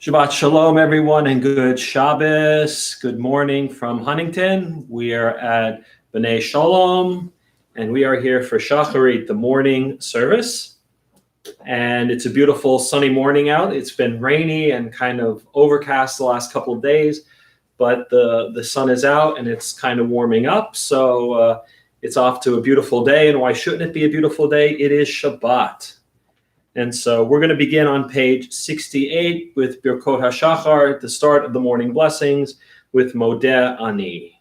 Shabbat Shalom, everyone, and good Shabbos. Good morning from Huntington. We are at B'nai Shalom, and we are here for Shacharit, the morning service. And it's a beautiful sunny morning out. It's been rainy and kind of overcast the last couple of days, but the sun is out and it's kind of warming up. So it's off to a beautiful day. And why shouldn't it be a beautiful day? It is Shabbat. And so we're going to begin on page 68 with Birkot HaShachar, the start of the morning blessings, with Modeh Ani.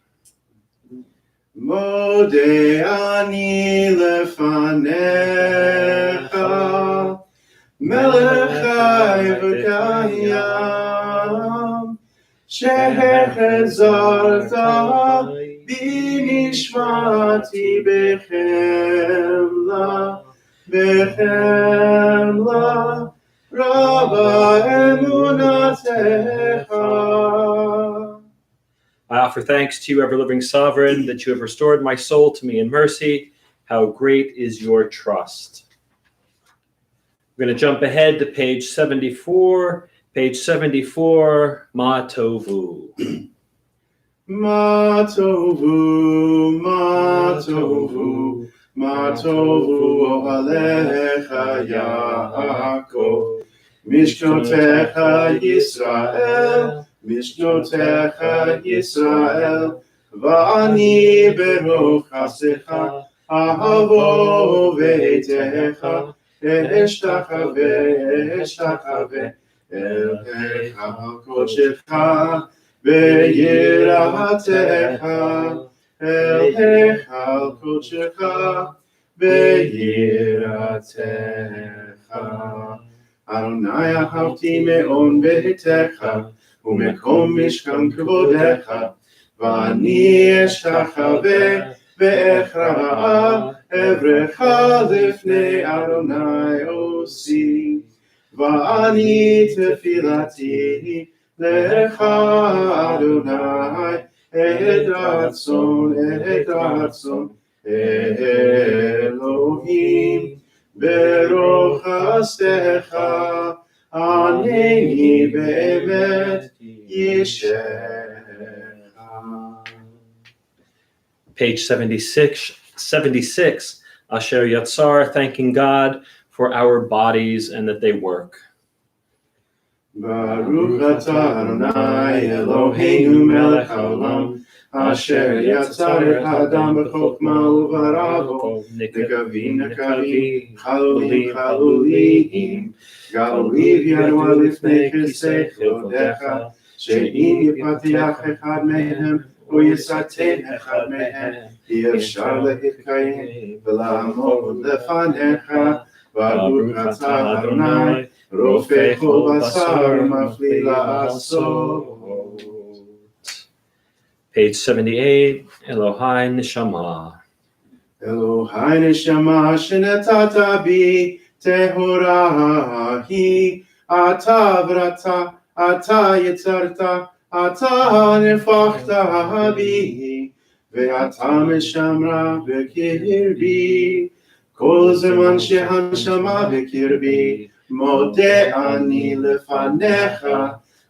Modeh Ani lefanecha, melech chai v'kayam, shehechezarta b'nishmati b'chemla. B'chemla rabba emunatecha. I offer thanks to you, ever-living sovereign, that you have restored my soul to me in mercy. How great is your trust. We're going to jump ahead to page 74. Page 74, Ma Tovu. Ma tovu, ma tovu, ma tovu ohalecha Yaakov, mishnotecha Yisrael, mishnotecha Yisrael, va'ani beruch chasecha, ahavo ve'etecha, eshtachave, elhecha kodshecha, Be'yiratecha, el hechal kodshecha, be'yiratecha. Adonai ahavti me'on be'itecha, u'mekom mishkan kvodecha, va'ani eshtachave ve'echra'a, evrecha lifnei Adonai osi, va'ani tefilati, Lecha Adonai, Edatzon, Elohim, Beroch Hastecha, Aneni be'emet Yishecha. Page 76, Asher Yatzar, thanking God for our bodies and that they work. Baruch atah Adonai Eloheinu melech haolam, asher yatzar et ha'adam b'chokma u'baravo, nekavim, chalulim, galoliv yanua lifnei kisei chodecha, she'im yipatiach echad mehem, u'yisaten echad mehem, אי-אפשר להתקיים ולעמוד לפניך. Baruch atah Adonai רופא כל בשר ומפליא לעשות. Page 78, Elohai Neshama. Elohai Neshama שנתת בי טהורה היא, אתה בראתה, אתה יצרת, אתה נפחת בי, ואתה משמרה בקרבי. כל זמן שהנשמה בקרבי, מודה אני לפניך,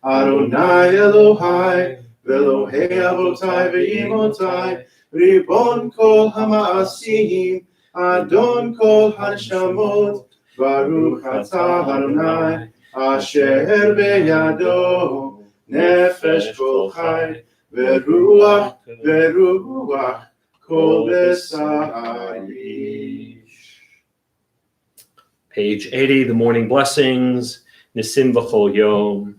אדוני אלוהי, ואלוהי אבותיי ואמותיי, ריבון כל המעשים, אדון כל הנשמות, ברוך אתה אדוני, אשר בידו נפש כל חי, ורוח כל בשרי. Page 80, the morning blessings, Nisim V'chol Yom.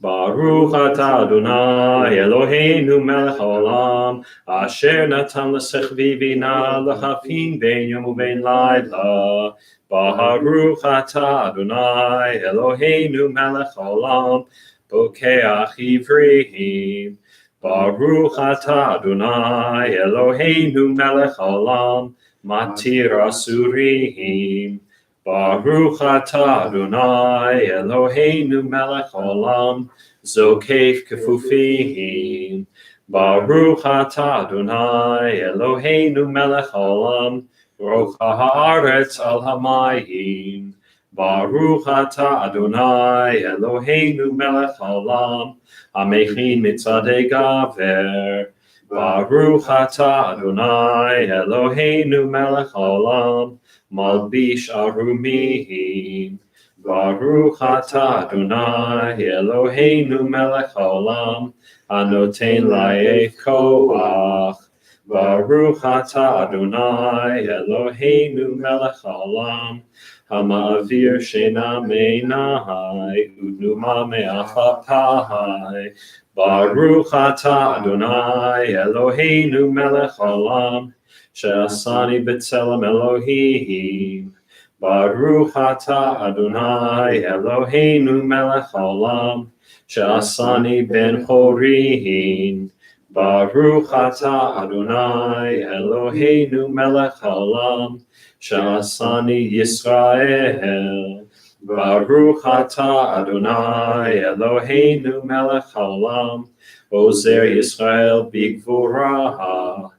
Baruch atah Adonai Eloheinu melech haolam, asher natan l'sechvi bina l'chafin ben yom u'ben layla. Baruch atah Adonai Eloheinu melech haolam, bokeach ivrihim. Baruch atah Adonai Eloheinu melech haolam, matir asurihim. Baruch atah Adonai Eloheinu melech haolam, zokef kefufihim. Baruch atah Adonai Eloheinu melech haolam, roch haaretz al hamayim. Baruch atah Adonai Eloheinu melech haolam hamechin mitzadei gaver. Baruch atah Adonai Eloheinu melech haolam malbish arumim. Baruch atah Adonai Eloheinu melech haolam anoten la'ef koach. Baruch atah Adonai Eloheinu melech haolam hama'avir shena me'inai udnuma me'achapai. Baruch atah Adonai Eloheinu melech haolam she'asani b'tzelem Elohim. Baruch atah Adonai Eloheinu melech haolam she'asani ben chorin. Baruch atah Adonai Eloheinu melech haolam she'asani Yisrael. Baruch atah Adonai Eloheinu melech haolam ozer Yisrael bigvura.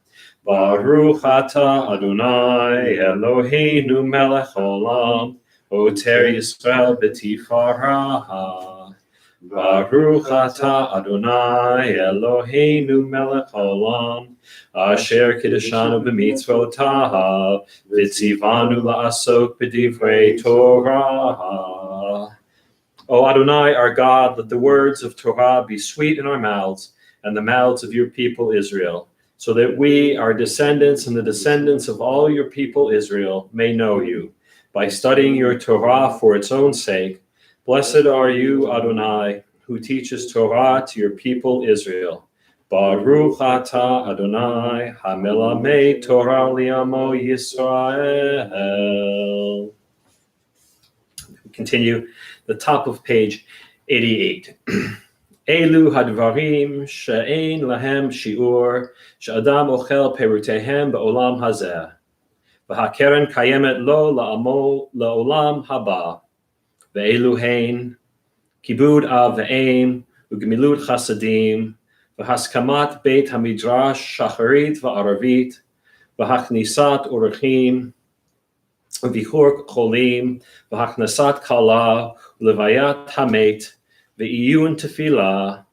Baruch atah Adonai Eloheinu melech haolam oter Yisrael b'tifara. Baruch atah Adonai Eloheinu melech haolam asher kiddushanu b'mitzvotav v'tzivanu la'asok b'divrei Torah. O Adonai, our God, let the words of Torah be sweet in our mouths and the mouths of your people Israel, so that we, our descendants, and the descendants of all your people Israel may know you, by studying your Torah for its own sake. Blessed are you, Adonai, who teaches Torah to your people Israel. Baruch atah Adonai, hamelamed Torah li'amo Yisrael. We continue the top of page 88. Elu hadvarim she'ein lahem shi'ur she'adam ochel perutehem ba'olam hazeh v'hakeren kayemet lo la'amo la'olam haba ve'elu hein kibud av ve'em ugemilut chasadim v'haskamat beit hamidrash shacharit va'aravit v'hachnisat urachim v'chur cholim v'hachnasat kala v'levayat hamet v'iyun tefillah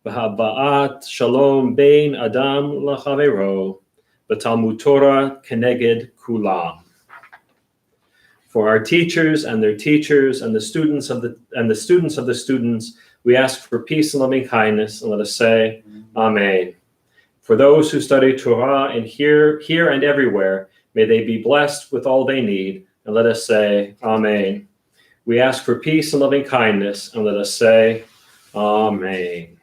v'haba'at shalom bein adam lachavero v'talmud Torah keneged kulam. For our teachers and their teachers and the students of the students, we ask for peace and loving kindness, and let us say, Amen. For those who study Torah and here and everywhere, may they be blessed with all they need, and let us say, Amen. We ask for peace and loving kindness, and let us say, Amen.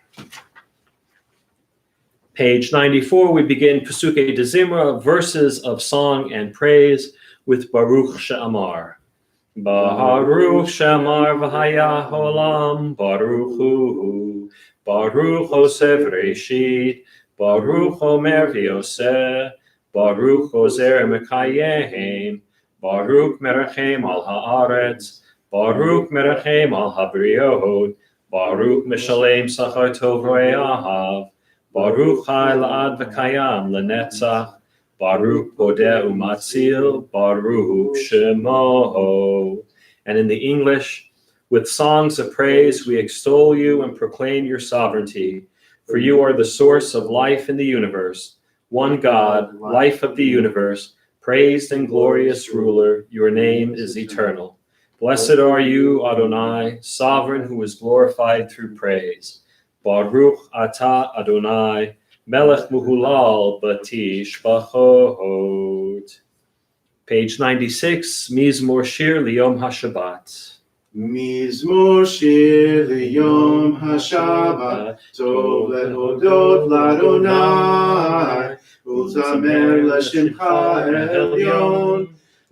Page 94, we begin Pesukei de Zimra, verses of song and praise, with Baruch She'amar. Baruch She'amar v'haya olam, Baruch hu, Baruch Osev Reshit, Baruch Omer v'yoseh, Baruch Ozer Mekayem, Baruch Merachem al haaretz, Baruch Merachem al habriot, Baruch Mishalem Sachar Tov Ro'eahav, Baruch Chai La'ad V'Kayam L'Netzach, Baruch Bodeh Umatzil, Baruch Shemo. And in the English, with songs of praise, we extol you and proclaim your sovereignty, for you are the source of life in the universe. One God, life of the universe, praised and glorious ruler, your name is eternal. Blessed are you, Adonai, sovereign who is glorified through praise. Baruch atah Adonai, melech muhulal batishbachot. Page 96, Mizmor Shir Liyom HaShabbat. Mizmor Shir Liyom HaShabbat, Tov lehodot l'Adonai, Uzamer l'Shimcha Elyon,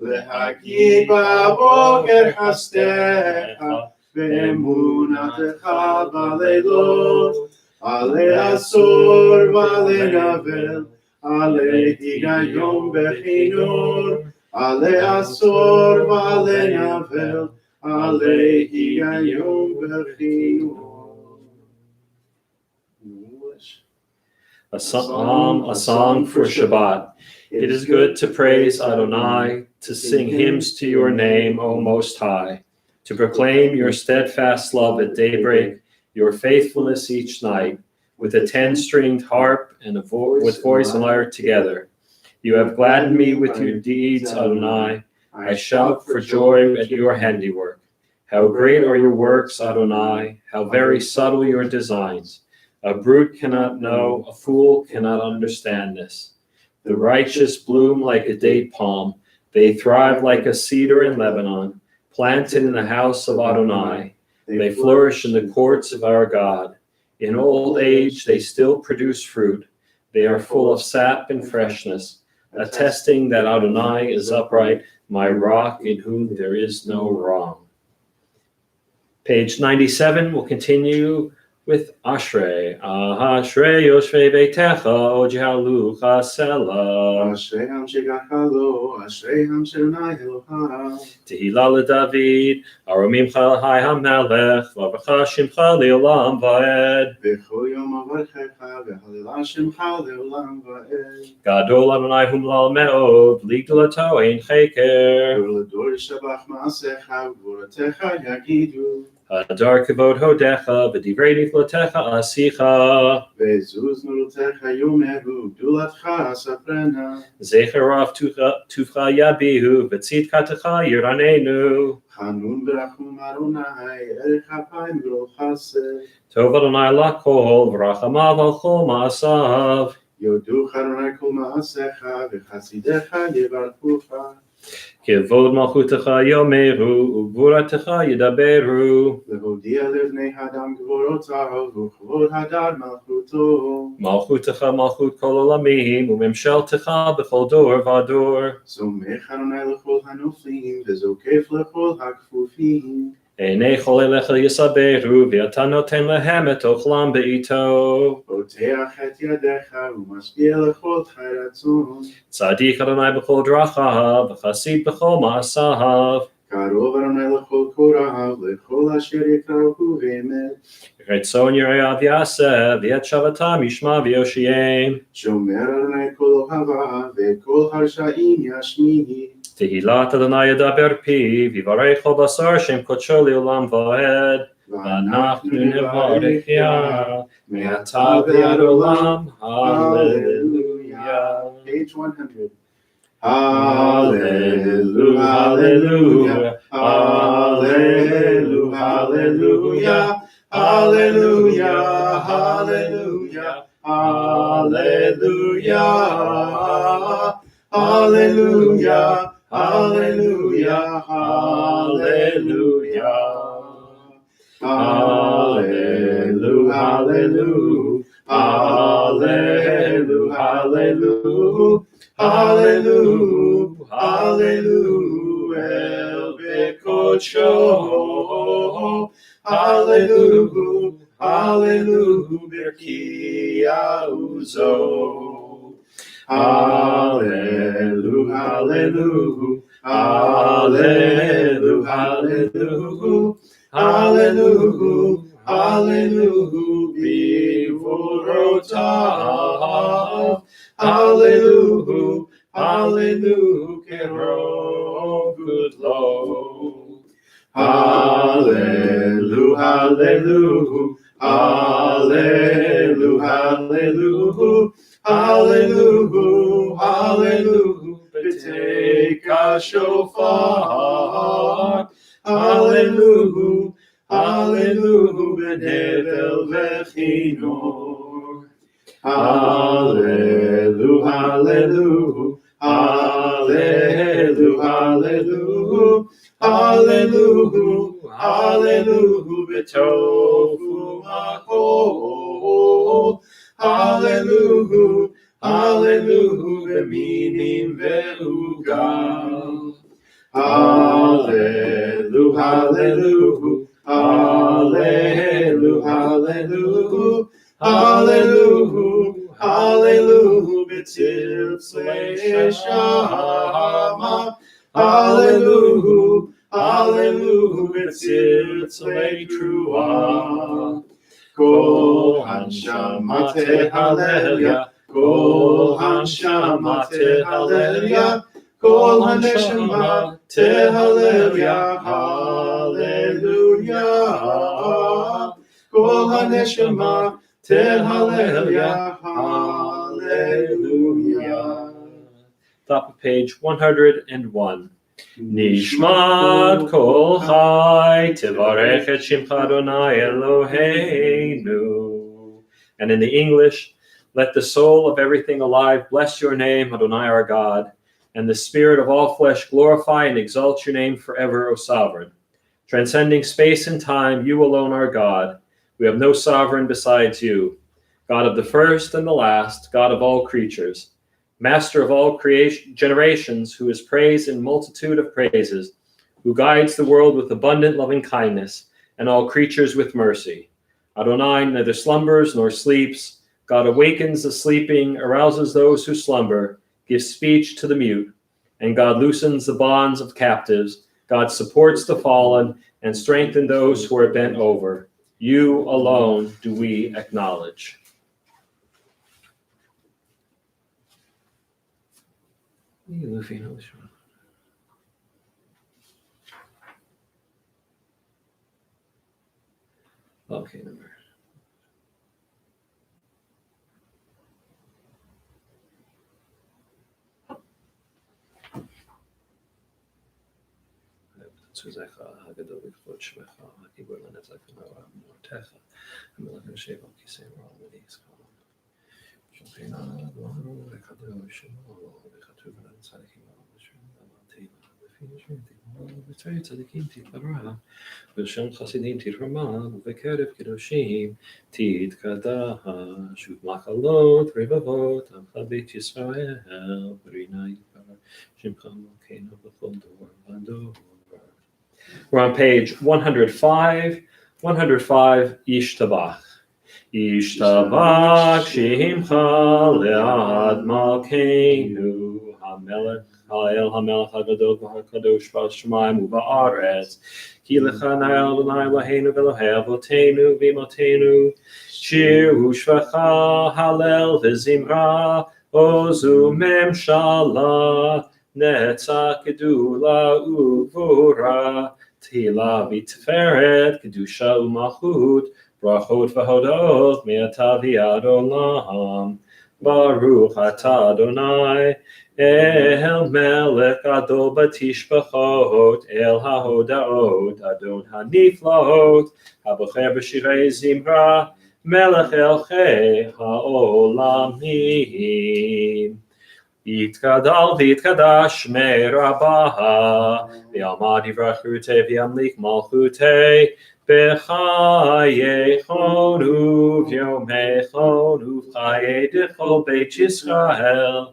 Lehakid ba'boker chastecha, Ve'emunatecha ba'leilot, Ale asor v'ale navel, Ale higayom bechinor, Ale asor v'ale navel, Ale higayom bechinor. A song for Shabbat. It is good to praise Adonai, to sing hymns to your name, O Most High. to proclaim your steadfast love at daybreak, your faithfulness each night, with a 10-stringed harp and with voice and lyre together. You have gladdened me with your deeds, Adonai. I shout for joy at your handiwork. How great are your works, Adonai, how very subtle your designs. A brute cannot know, a fool cannot understand this. The righteous bloom like a date palm. They thrive like a cedar in Lebanon, planted in the house of Adonai. They flourish in the courts of our God. In old age, they still produce fruit. They are full of sap and freshness, attesting that Adonai is upright, my rock in whom there is no wrong. Page 97, we'll continue with Ashrei. Ashrei Yoshvei Beitecha Ojihalucha Selah. אשריהם שגחלו, אשריהם שנאי אלוהיו. Tehillah LeDavid, Aromimcha L'Hai HaMelech, V'abracha Shimcha Le'olam Va'ed. בכל יום אברכך, והללה שמך לעולם ועד. Gadol Adonai Humlal Me'od, V'ligdolato Ein Cheker. ולדור שבח מעשיך, וגבורתך יגידו. Hadar Kavod Hodecha, V'divrei Niflotecha Asicha. ועזוז נורותיך יאמרו, גדולתך ספרנה. Zecharav Tufcha Yabihu, V'tzidkatecha Yiranenu. חנון ברחום אדוני, ערך אפיים גדול חסד. Tov Adonai Lakol, V'rachamav Al Chol Ma'asav. יודוך אדוני כל מעשיך, וחסידיך יברכוך. Kivod Malchutecha Yomeru, Ugvuratecha Yidaberu. להודיע לבני אדם גבורותיו, וכבוד הדר מלכותו. Malchutecha Malchut Kol Olamim, Umemsheltecha B'chol Dor V'ador. סומך אדוני לכל הנופלים, וזוקף לכל הכפופים. Einei Chol Elecha Yisaberu, V'ata Noten Lehem Et Ochlam Be'ito. פותח את ידיך, ומשפיע לכל חי רצון. Tzadik Adonai B'chol Drachav, V'chasid B'chol Ma'asav. קרוב אדוני לכל קוראיו, לכל אשר יקראו באמת. Retzon Yereav Yaseh, V'et Shavatam Yishma V'yoshiem. שומר אדוני כל אוהביו, וכל הרשעים ישמיעי. Tehillat Adonai Yadaber Pi, V'varech Chol Basar Shem Kodsho Le'olam Va'ed. V'anachnu nevarech Ya, Me'ata V'ad Olam. Hallelujah. Page 100. Hallelujah, hallelujah, hallelujah, hallelujah, hallelujah, hallelujah, hallelujah, hallelujah, hallelujah, hallelujah, hallelujah, hallelujah, hallelujah. Hallelujah, hallelujah, El Bekodsho. Hallelujah, hallelujah, Berkia Uzo. Hallelujah, hallelujah, hallelujah, hallelujah, hallelujah, hallelujah, Bivorotav. Hallelujah, hallelujah, Kero, good Lord. Hallelujah, hallelujah, hallelujah, hallelujah, hallelujah, hallelujah, B'teka shofar. Hallelujah, hallelujah, B'nevel v'chinor. Hallelujah, hallelujah, hallelujah, hallelujah, hallelujah, hallelujah, b'tofu makol. Hallelujah, hallelujah, b'minim ve'ugal. Hallelujah, hallelujah, hallelujah, hallelujah. Hallelujah, hallelujah, b'tziltzei shama. Hallelujah, hallelujah, b'tziltzei truah. Kol hanshama tehalelia, kol hanshama tehalelia, kol haneshama tehalelia, hallelujah. Hallelujah. Kol haneshama tehallel Yah. Hallelujah. Top of page 101. Nishmat kol chai tivarech et shimcha Adonai Eloheinu. And in the English, let the soul of everything alive bless your name, Adonai our God, and the spirit of all flesh glorify and exalt your name forever, O sovereign. Transcending space and time, you alone are God. We have no sovereign besides you. God of the first and the last, God of all creatures, Master of all generations, who is praised in multitude of praises, who guides the world with abundant loving kindness, and all creatures with mercy. Adonai neither slumbers nor sleeps. God awakens the sleeping, arouses those who slumber, gives speech to the mute, and God loosens the bonds of captives. God supports the fallen and strengthens those who are bent over. You alone do we acknowledge. Okay, number. בשם חסידים תתרמה, ובקרב קדושים תתקדש, ובמחלות רבבות עמך בית ישראל, ברינה יתברך שמך מלכנו בכל דור ודור. We're on page 105. 105, Yishtabach. Yishtabach שמך לעד מלכנו, המלך האל המלך הגדול והקדוש בשמיים ובארץ. כי לך נעל אדוני אלוהינו ואלוהי אבותינו ואמותינו, שיר ושבחה, הלל וזמרה, עוז וממשלה, נצח גדולה וגבורה, תהילה ותפארת, קדושה ומלכות, ברכות והודות מעתה ועד עולם. ברוך אתה אדוני, אל מלך גדול בתשבחות, אל ההודעות, אדון הנפלאות, הבוחר בשירי זמרה, מלך אלוהי העולמים. יתגדל ויתקדש שמי רבה, ויעמד יברכותי וימליך מלכותי, בחייכון וביומכון ובחיי דכל בית ישראל.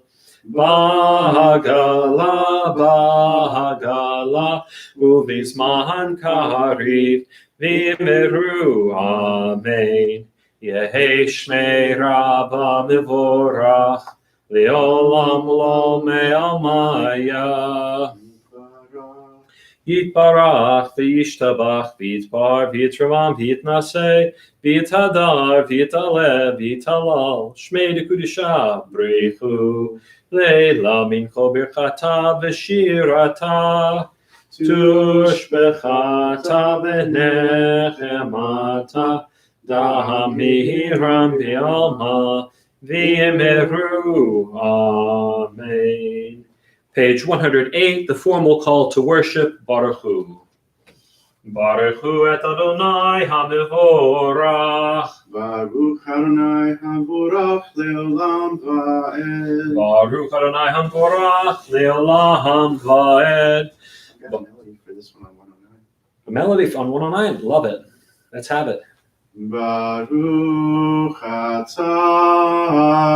בעגלה ובזמן קריב ואמרו אמן. יהי שמי רבה מבורך לעולם לא מעלמיה. יתברך וישתבח ויתפאר ויתרומם ויתנשא ויתהדר ויתעלה ויתהלל שמי דקדושה ברכו לילה מן כל ברכתה ושירתה תושבחתה ונחמתה דהמירם בעלמא ואמרו amen. Page 108, the formal call to worship, Baruch Hu. Baruch Hu et Adonai HaMevorach. Baruch Adonai HaMevorach le'olam va'ed. Baruch Adonai HaMevorach le'olam va'ed. I got a melody for this one on 109. A melody on 109, love it. Let's have it. Baruch atah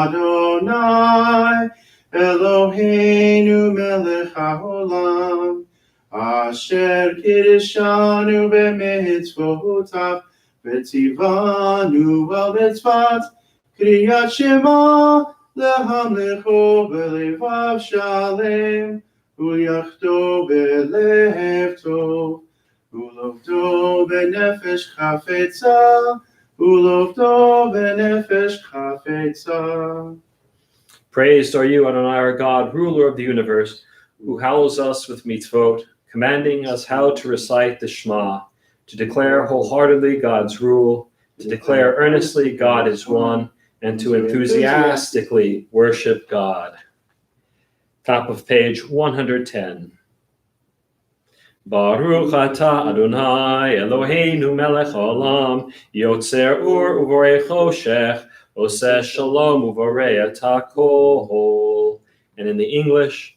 Adonai Eloheinu melech haolam, asher kiddushanu b'mitzvotav, v'tzivanu al mitzvat, kriyat shema lehamlecho b'levav shalem, u'yachto b'lev tov, u'lovdo b'nefesh chafetza, u'lovdo b'nefesh chafetza. Praised are you, Adonai our God, ruler of the universe, who hallows us with mitzvot, commanding us how to recite the Shema, to declare wholeheartedly God's rule, to declare earnestly God is one, and to enthusiastically worship God. Top of page 110. Baruch atah Adonai Eloheinu melech haolam, yotzer ur uvorei choshech, oseh shalom uvorei hakol. And in the English,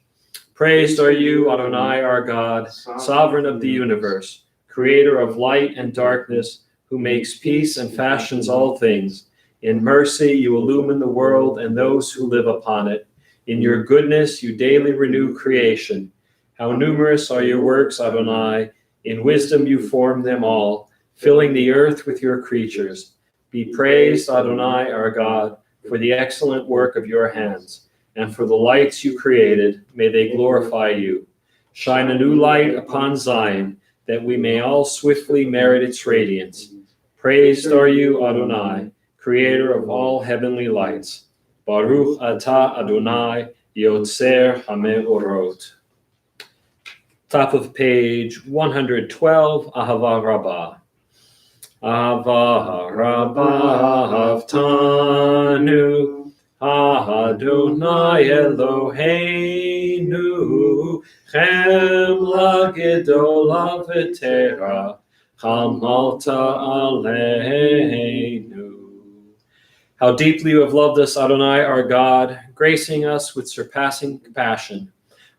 praised are you, Adonai, our God, sovereign of the universe, creator of light and darkness, who makes peace and fashions all things. In mercy you illumine the world and those who live upon it. In your goodness you daily renew creation. How numerous are your works, Adonai. In wisdom you form them all, filling the earth with your creatures. Be praised, Adonai, our God, for the excellent work of your hands, and for the lights you created. May they glorify you. Shine a new light upon Zion, that we may all swiftly merit its radiance. Praised are you, Adonai, creator of all heavenly lights. Baruch atah Adonai, yotzer hameorot. Top of page 112, Ahava Rabbah. Ahava Rabbah Avtanu, Adonai Eloheinu, Chemla Gedola V'Tera, Chamalta Aleinu. How deeply you have loved us, Adonai, our God, gracing us with surpassing compassion.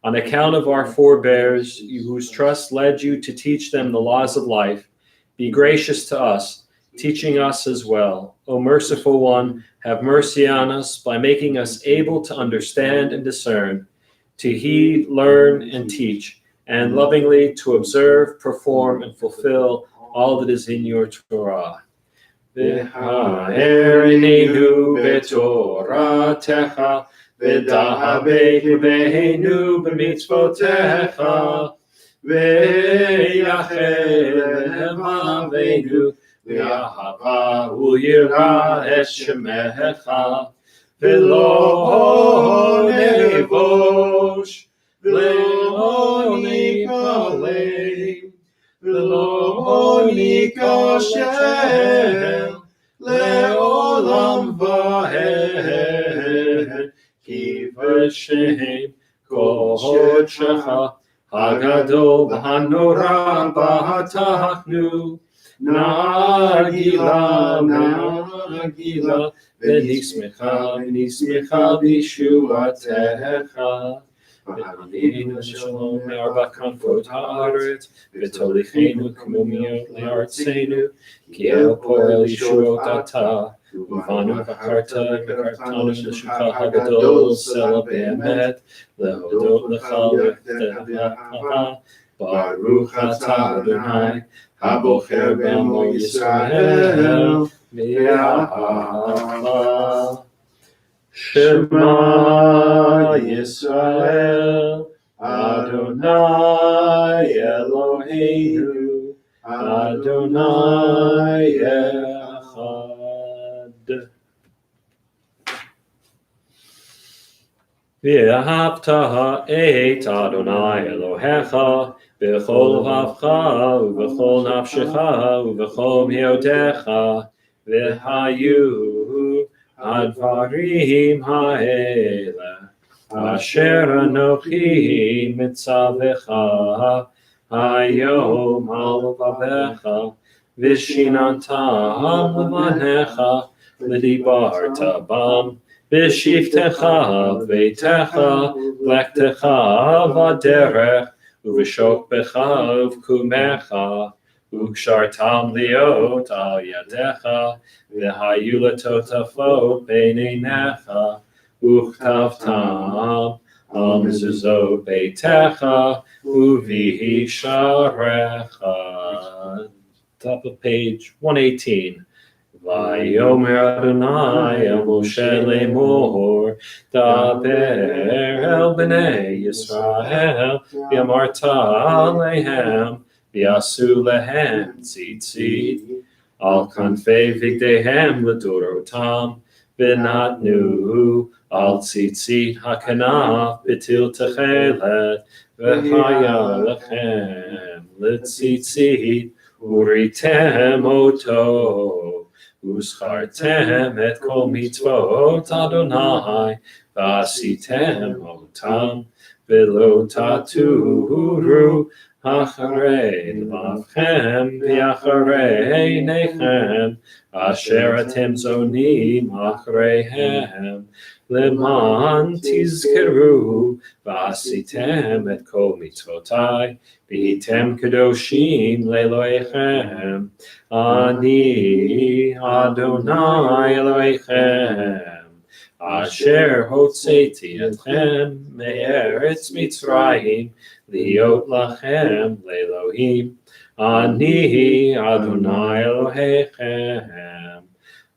On account of our forebears, whose trust led you to teach them the laws of life, be gracious to us, teaching us as well. O merciful one, have mercy on us by making us able to understand and discern, to heed, learn, and teach, and lovingly to observe, perform, and fulfill all that is in your Torah. V'ha'erinenu b'toratecha, v'dahabek lebeinu b'mitzvotecha, v'yachel levaveinu, v'yahava u'yira es shemecha, v'lo nevosh, v'lo nikalei, v'lo nikashel, le'olam va'ed, ki v'shem kodshecha, hagadol v'hanora b'hatachnu, nagila, v'nismecha b'shuatecha. V'haninu shalom me'arba kanfot ha'aretz, v'tolichenu k'mumiot le'artzenu, ki el po'el yishuot atah, uvanu v'charta v'kartanu l'shuka hagadol sela be'emet, lehodot lecha le'teha, baruch atah Adonai, habocher b'amo Yisrael, mi'ahava. Shema Yisrael, Adonai Eloheinu, Adonai Echad. V'ahavta et Adonai Elohecha, b'chol vavcha, u'b'chol nafshecha, u'b'chol miotecha, v'hayu advarim ha'ele, asher anochi mitzavecha, hayom al vavecha, v'shinantam levanecha, v'dibarta bam, v'shiftecha v'techa, v'lektecha v'derech, uv'shokbecha uv'kumecha, ukshartam liot al yadecha, v'hayu letotafot b'neinecha, uchtavtam al mezuzot beitecha, uv'hisharecha. Top of page 118. Vayomer Adonai el Moshe lemor, daber el bnei Yisrael, v'amarta alehem, v'asu lehem tzitzit, al kanfei vigdehem ledorotam, v'natnu al tzitzit hakanaf b'til techelet, v'haya lechem l'tzitzit, uritem oto, uschartem et kol mitzvot Adonai, v'asitem otam, v'lo taturu, acharei levavchem v'acharei nechem, asher atem zonim achareihem, leman tizkeru, v'asitem et kol mitzvotai, v'hitem kadoshim le'elohechem, ani Adonai Elohechem, asher hotzeti etchem me'eretz Mitzrayim, liot lachem le'elohim, ani Adonai Elohechem,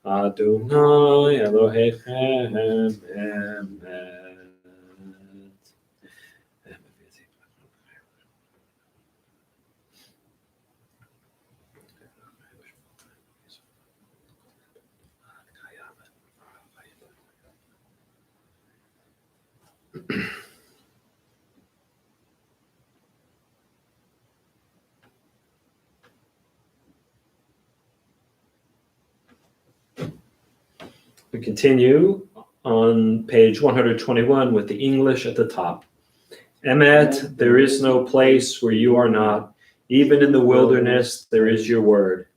Adonai Elohechem, Emet. We continue on page 121 with the English at the top. Emet, there is no place where you are not. Even in the wilderness, there is your word.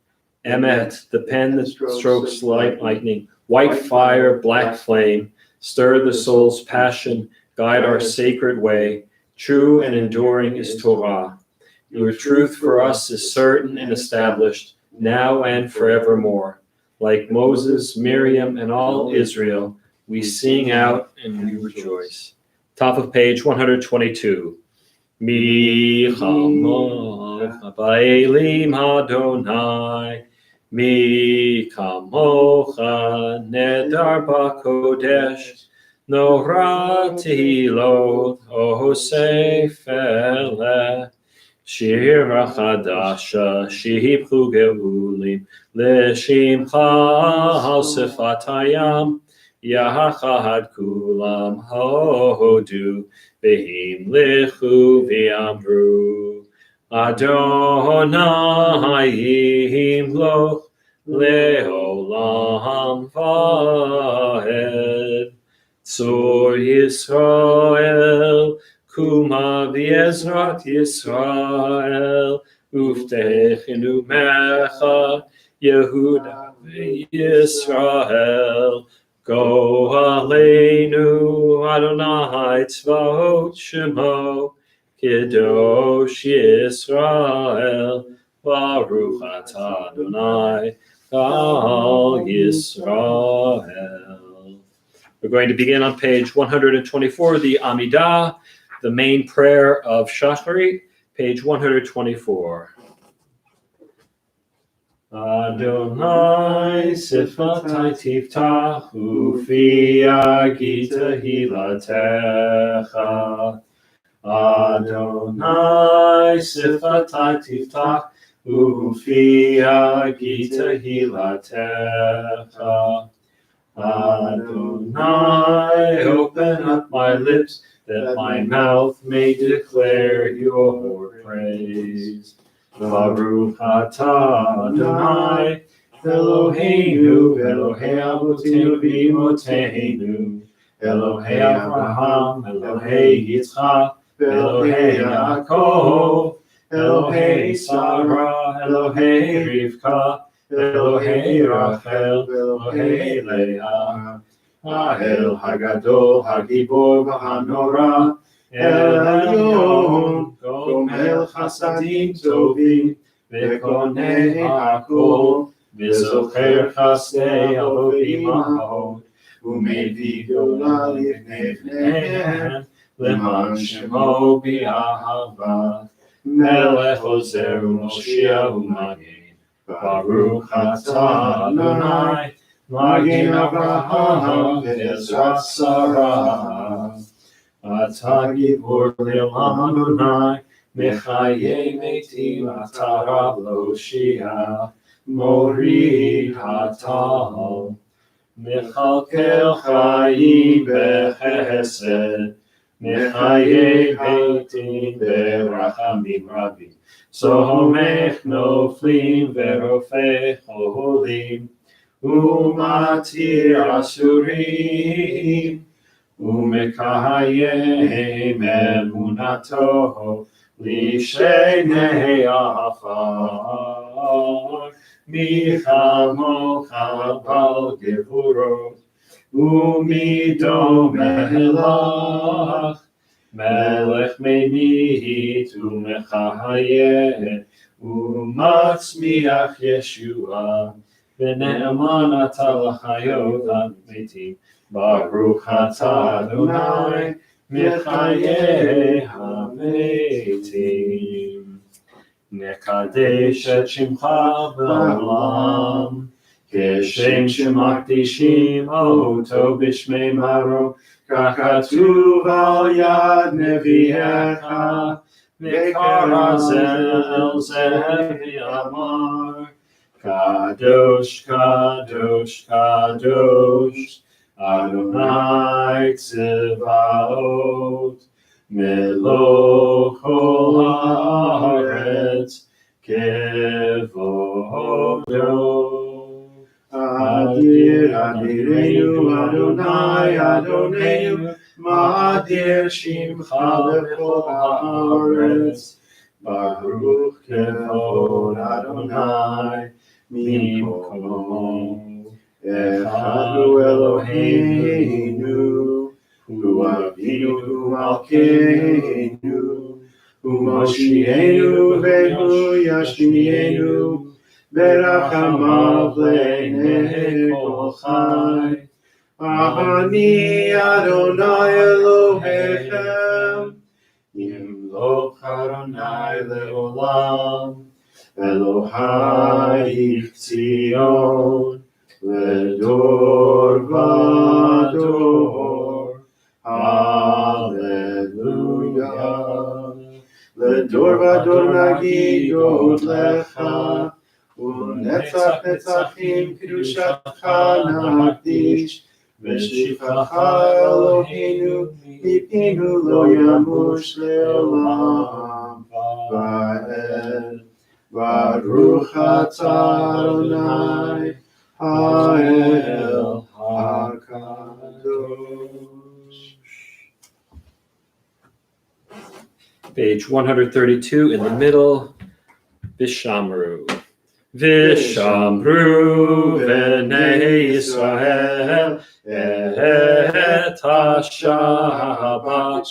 Emet, the pen that strokes lightning, white fire, black flame, stir the soul's passion, guide our sacred way. True and enduring is Torah. Your truth for us is certain and established, now and forevermore. Like Moses, Miriam, and all Israel, we sing out and we rejoice. Top of page 122. Mi chamocha ba'elim Adonai, mi kamocha nedar ba'kodesh, nora tehilot osefele, shira chadasha shehipchu geulim, לשמך על שפת הים, יחד כולם הודו, והמליכו ואמרו, אדוני ימלוך לעולם ועד. צור ישראל, קומה בעזרת ישראל, ופתחנו מחה, Yehuda Yisrael, go aleinu Adonai tzvaot shemo, Kadosh Yisrael, Baruch atah Adonai, Kal Yisrael. We're going to begin on page 124, the Amidah, the main prayer of Shacharit, page 124. Adonai sifatai tiftach ufi agita hilatecha. Adonai sifatai tiftach ufi agita hilatecha. Adonai, open up my lips that my mouth may declare your praise. Baruch atah Adonai, Eloheinu, Elohei Avotenu v'Imotenu, Elohei Avraham, Elohei Yitzchak, Elohei Yaakov, Elohei Sarah, Elohei Rivka, Elohei Rachel, Elohei Leah, Ha'el Hagadol, Hagibor v'Hanora, El Elyon, Gomel Chasadim Tovim, Vekonei Hakol, V'zocher Chasdei Avot Imahot, U'mevii Gola Livnei Bneihem, Leman Shemo B'Ahava, Melech Ozer U'Moshia U'Magen, Baruch atah Adonai, Magen Avraham, V'Ezrat Sarah. Atah gibor le'olam Adonai, mechayei metim atah rab l'hoshia, morid hatal, mechalkel chayim bechesed, Mechaye Beitin Berachamim Rabim. Somech Noflim Verofech Oholim. Umatir Asurim. Umekayem Emunato. Lishenei Afar. Michamo Chabal Gevurot. Umido Melach. Melech Menit Umechayeh Umatzmiach Yeshua V'ne'eman Ata L'chayot HaMetim Baruch Ata Adonai Mechayeh HaMetim Nekadesh et Shimcha B'Olam Keshem Shemakdishim Oto B'Shmei Maro Kachatuv al yad nevi'echa, v'karazel zevi amar, Kadosh, Kadosh, Kadosh, Adonai Tzevaot, Melech kol haaretz, kevodo. Adir Adirenu Adonai Adonenu Ma'adir Shimcha B'chol haaretz Baruch Kevod Adonai Mimkomo Echad Hu Eloheinu Hu Avinu Hu Malkeinu Hu Moshienu Ve'hu Yashmienu Berachamav le'nei kol chai. Ani Adonai Elohechem, Yimloch Adonai le'olam, Elohai Tzion, le'dor v'dor. Hallelujah. Le'dor v'dor nagidot lecha. U'netzach netzachim kedushatcha naqdish v'shivchacha Eloheinu mipinu lo yamush le'olam va'ed Baruch atah Adonai ha'el hakadosh. Page 132 in the middle, Vishamru. Vishamru v'nei Yisrael et ha-Shabbat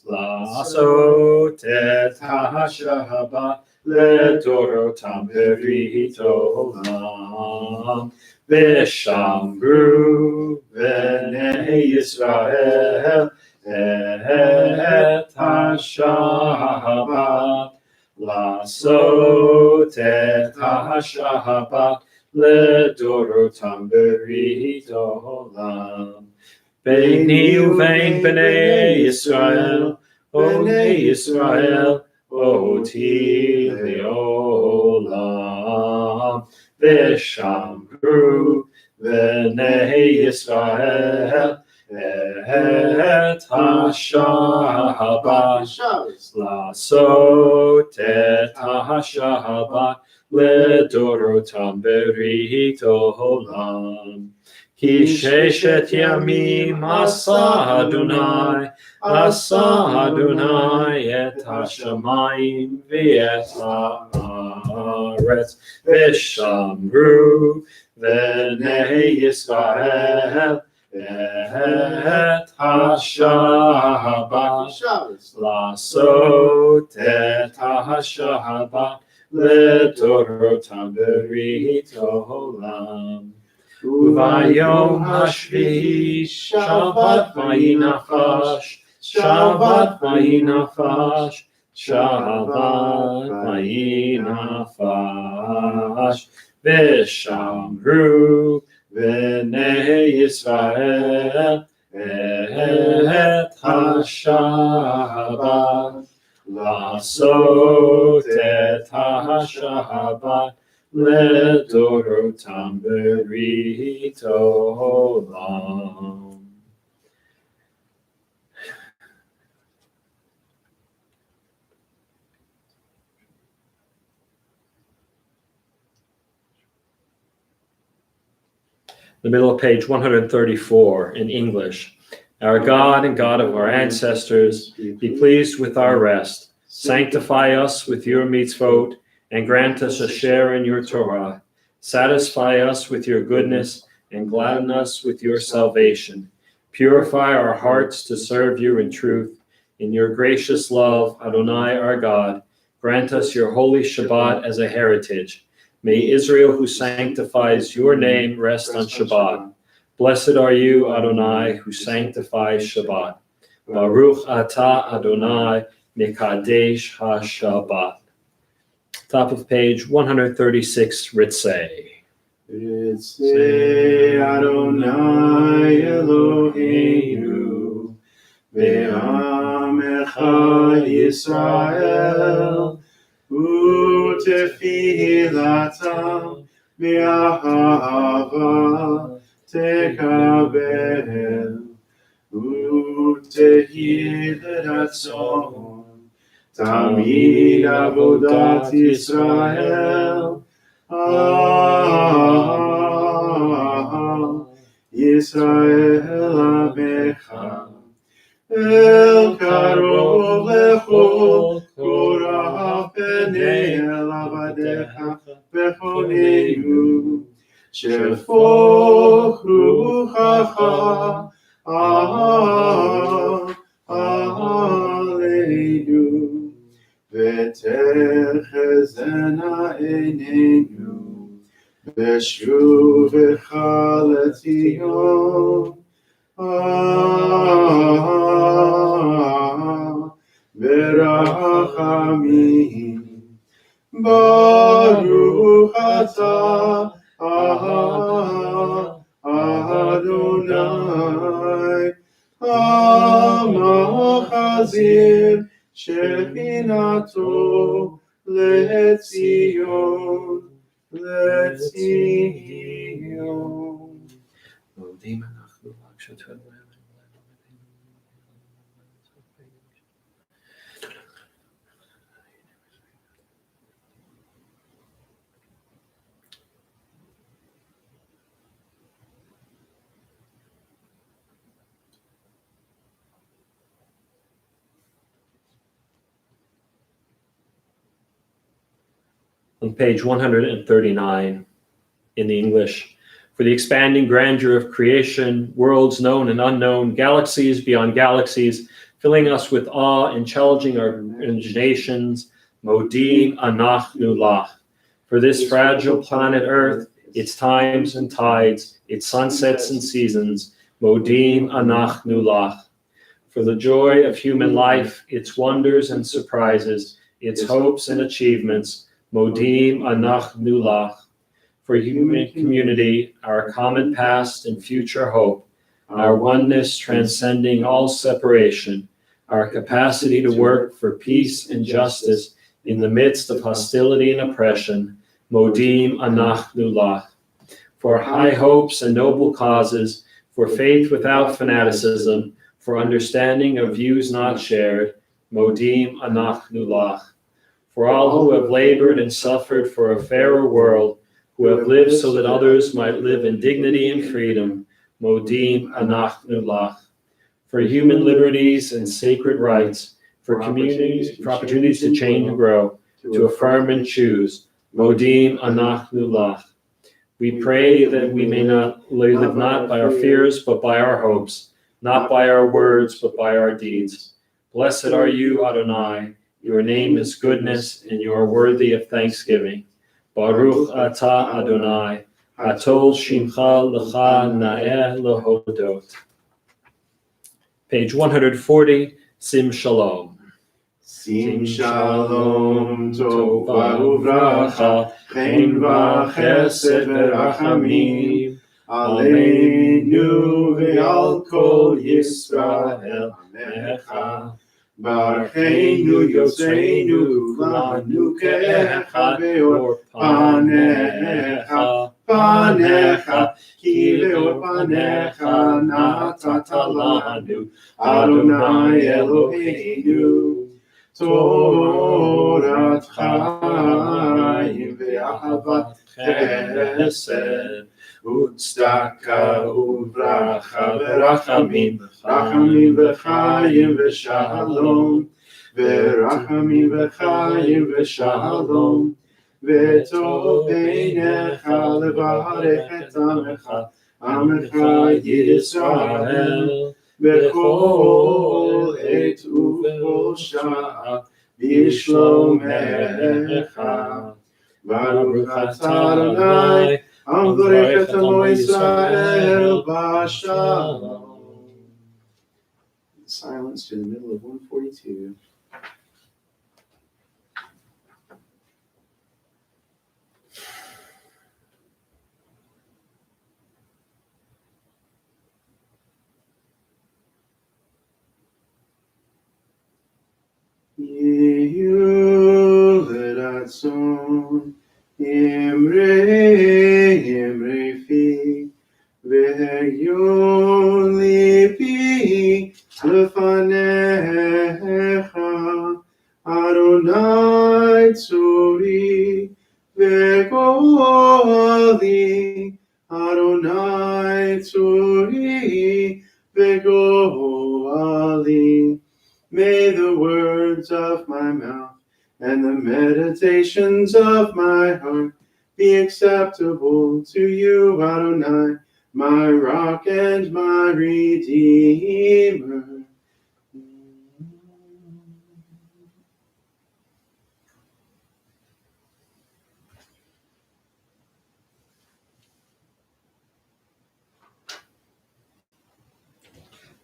la'asot et ha-Shabbat le'dorotam berit olam. Vishamru v'nei Yisrael et ha-Shabbat Lasot et ha-Shabbat le'dorotam berit olam. Beini uvein b'nei Yisrael, oti le'olam. V'shamru v'nei Yisrael et ha-Shabbat Lasot et ha-Shabbat le'dorotam berit olam. Ki sheshet yamim asa Adonai et ha-shamayim v'et ha'aretz v'shamru v'nei Yisrael et ha-Shabbat Lasot et ha-Shabbat le'dorotam berit olam. Uvayom hashvi'i Shabbat vayinafash v'shamru v'nei Yisrael et ha-Shabbat Lasot et ha-Shabbat le'dorotam berit olam. the middle of page 134 in English. Our God and God of our ancestors, be pleased with our rest. Sanctify us with your mitzvot and grant us a share in your Torah. Satisfy us with your goodness and gladden us with your salvation. Purify our hearts to serve you in truth. In your gracious love, Adonai our God, grant us your holy Shabbat as a heritage. May Israel who sanctifies your name rest on Shabbat. Blessed are you, Adonai, who sanctifies Shabbat. Baruch atah Adonai mekadesh ha-Shabbat. Top of page 136, Ritzei. Ritzei Adonai Eloheinu ve'amecha Yisrael u'tefilatam ve'ahava tekabel u'tehi l'ratzon tamid avodat Yisrael Yisrael Amecha El Karov Lechol Korah Penei El Avadecha Bechoneinu Shefoch Ruchacha Aleinu V'techezena Eineinu V'shuvecha leTzion V'rachamim Baruch atah Adonai Hamachazir Shechinato leTzion On page 139 in the English, for the expanding grandeur of creation, worlds known and unknown, galaxies beyond galaxies, filling us with awe and challenging our imaginations, Modim Anachnu Lach. For this fragile planet Earth, its times and tides, its sunsets and seasons, Modim Anachnu Lach. For the joy of human life, its wonders and surprises, its hopes and achievements, Modim Anachnu Lach. For human community, our common past and future hope, our oneness transcending all separation, our capacity to work for peace and justice in the midst of hostility and oppression, Modim Anachnu Lach. For high hopes and noble causes, for faith without fanaticism, for understanding of views not shared, Modim Anachnu Lach. For all who have labored and suffered for a fairer world, who have lived so that others might live in dignity and freedom, Modim Anachnu Lach. For human liberties and sacred rights, for communities, for opportunities to change and grow, to affirm and choose, Modim Anachnu Lach. We pray that we may not live not by our fears, but by our hopes, not by our words, but by our deeds. Blessed are you, Adonai. Your name is goodness, and you are worthy of thanksgiving. Baruch atah Adonai, hatol shimcha lecha na'eh lehodot. Page 140, Sim Shalom. Sim Shalom, Tova Uvracha, Chen v'chesed v'rachamim, Aleinu ve'al kol Yisrael Amecha. Barcheinu Yosreinu Kulanu ke'echad ve'or panecha ki ve'or panecha natata lanu Adonai Eloheinu Torat chaim ve'ahavat chesed וצדקה וברכה ורחמים, רחמים וחיים ושלום, ורחמים וחיים ושלום, וטוב בעיניך לברך את עמך, עמך ישראל, בכל עת ובכל שעה, בשלומך. ברוך אתה אדוני, המברך את עמו ישראל בשלום. Silence to the middle of 142. Yehulatzon Imre fi Ve'yon lipi lefanecha Adonai tzori ve'goli Adonai tzori ve'goli. May the words of my mouth and the meditations of my heart be acceptable to you, Adonai, my rock and my redeemer.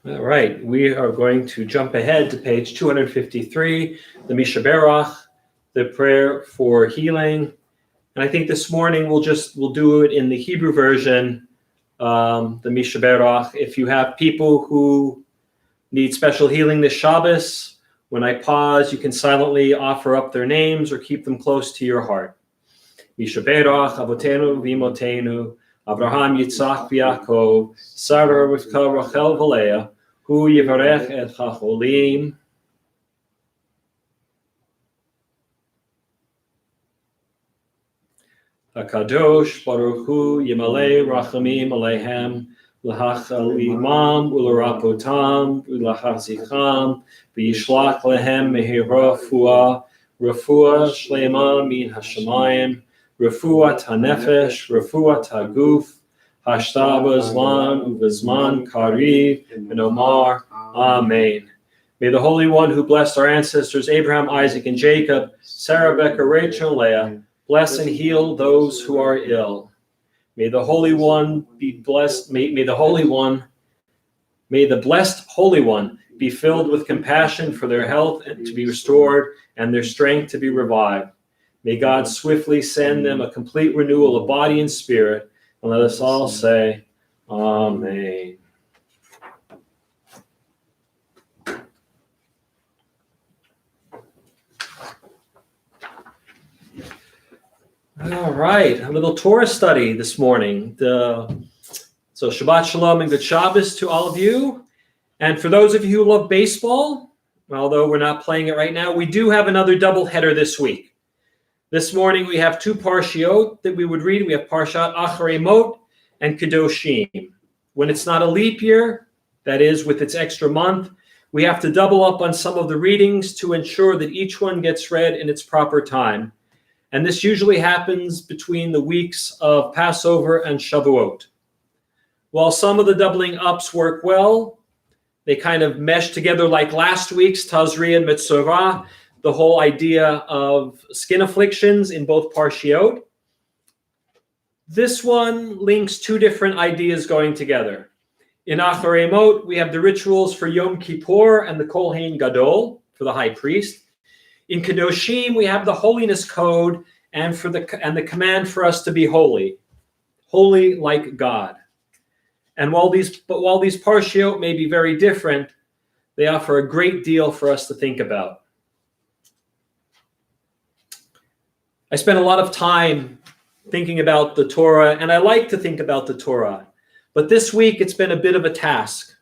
All right, we are going to jump ahead to page 253, the Mishaberach, the prayer for healing. And I think this morning we'll do it in the Hebrew version, the Mishaberach. If you have people who need special healing this Shabbos, when I pause, you can silently offer up their names or keep them close to your heart. Mishaberach, Avotenu, Vimotenu, Abraham, Yitzchak, Yaakov, Sarah, Rivka, Rachel, Valeah, Hu Yivarech et Chacholim. HaKadosh Baruch Hu Yimalei Rachamim Aleihem L'Hachalimam U'L'Rapotam U'L'Hazicham V'Yishlach Lehem Mehira Refuah Shlema Min Hashamayim Refuat HaNefesh, Refuat HaGuf, Hashta B'Zman U'B'Zman Kariv, and Omar, Amen. May the Holy One who blessed our ancestors Abraham, Isaac, and Jacob, Sarah, Becca, Rachel, and Leah, bless and heal those who are ill. May the Holy One be blessed. May the blessed Holy One be filled with compassion for their health and to be restored and their strength to be revived. May God swiftly send them a complete renewal of body and spirit. And let us all say, Amen. All right, a little Torah study this morning. So Shabbat Shalom and Good Shabbos to all of you. And for those of you who love baseball, although we're not playing it right now, we do have another doubleheader this week. This morning we have two parshiot that we would read. We have Parshat Acharei Mot and Kedoshim. When it's not a leap year, that is with its extra month, we have to double up on some of the readings to ensure that each one gets read in its proper time. And this usually happens between the weeks of Passover and Shavuot. While some of the doubling ups work well, they kind of mesh together like last week's Tazri and Metzorah, the whole idea of skin afflictions in both parshiot. This one links two different ideas going together. In Acharei Mot, we have the rituals for Yom Kippur and the Kohen Gadol, for the high priest. In Kedoshim, we have the Holiness Code and the command for us to be holy like God. And while these parshiot may be very different, they offer a great deal for us to think about. I spent a lot of time thinking about the Torah, and I like to think about the Torah. But this week, it's been a bit of a task.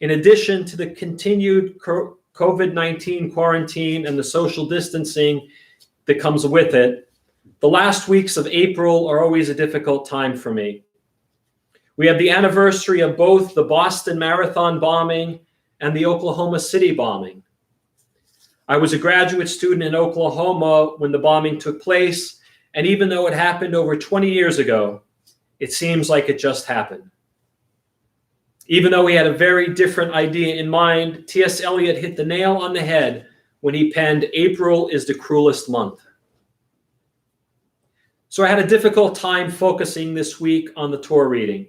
In addition to the continued COVID-19 quarantine and the social distancing that comes with it, the last weeks of April are always a difficult time for me. We have the anniversary of both the Boston Marathon bombing and the Oklahoma City bombing. I was a graduate student in Oklahoma when the bombing took place, and even though it happened over 20 years ago, it seems like it just happened. Even though he had a very different idea in mind, T.S. Eliot hit the nail on the head when he penned, "April is the cruelest month." So I had a difficult time focusing this week on the Torah reading.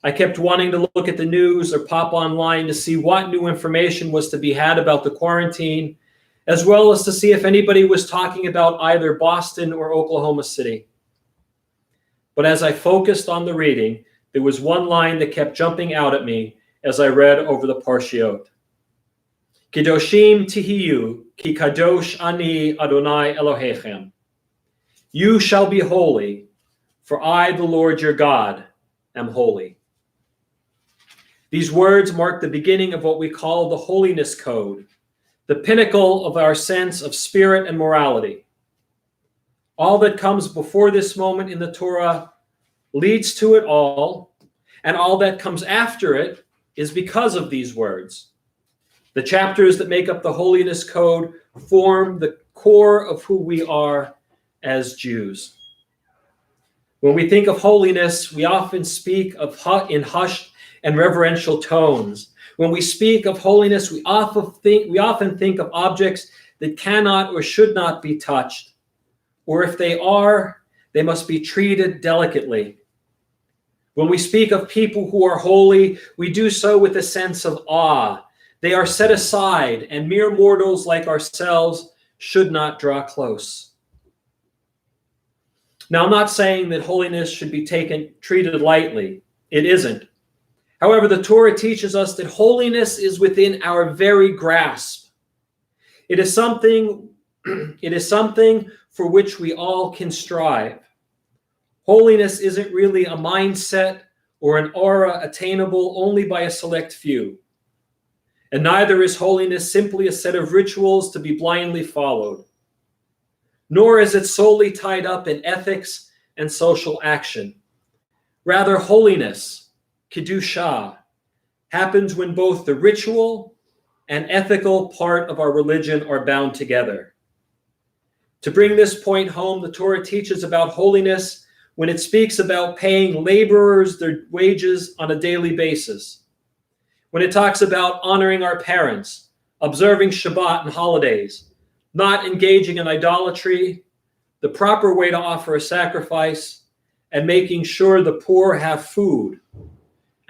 I kept wanting to look at the news or pop online to see what new information was to be had about the quarantine, as well as to see if anybody was talking about either Boston or Oklahoma City. But as I focused on the reading, there was one line that kept jumping out at me as I read over the Parshiot. Kedoshim tihiyu, ki kadosh ani Adonai Elohechem. You shall be holy, for I, the Lord your God, am holy. These words mark the beginning of what we call the Holiness Code, the pinnacle of our sense of spirit and morality. All that comes before this moment in the Torah leads to it all, and all that comes after it is because of these words. The chapters that make up the Holiness Code form the core of who we are as Jews. When we think of holiness, we often speak of in hushed and reverential tones. When we speak of holiness, we often think of objects that cannot or should not be touched, or if they are, they must be treated delicately. When we speak of people who are holy, we do so with a sense of awe. They are set aside, and mere mortals like ourselves should not draw close. Now, I'm not saying that holiness should be treated lightly. It isn't. However, the Torah teaches us that holiness is within our very grasp. It is something for which we all can strive. Holiness isn't really a mindset or an aura attainable only by a select few. And neither is holiness simply a set of rituals to be blindly followed. Nor is it solely tied up in ethics and social action. Rather, holiness, Kedusha, happens when both the ritual and ethical part of our religion are bound together. To bring this point home, the Torah teaches about holiness when it speaks about paying laborers their wages on a daily basis. When it talks about honoring our parents, observing Shabbat and holidays, not engaging in idolatry, the proper way to offer a sacrifice, and making sure the poor have food.